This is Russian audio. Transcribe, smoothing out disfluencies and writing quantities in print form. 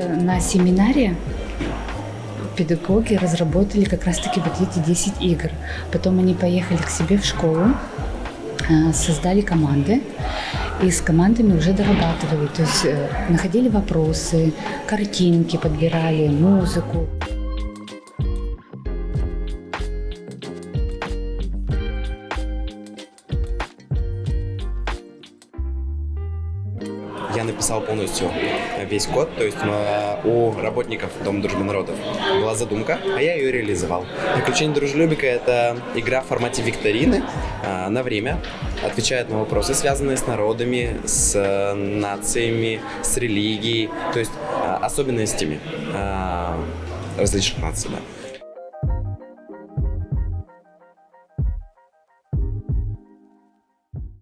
на семинаре педагоги разработали как раз-таки вот эти 10 игр. Потом они поехали к себе в школу, создали команды и с командами уже дорабатывали. То есть находили вопросы, картинки подбирали, музыку. Я написал полностью весь код, то есть у работников Дома дружбы народов была задумка, а я ее реализовал. «Приключения дружелюбика» — это игра в формате викторины на время, отвечает на вопросы, связанные с народами, с нациями, с религией, то есть особенностями различных наций. Да.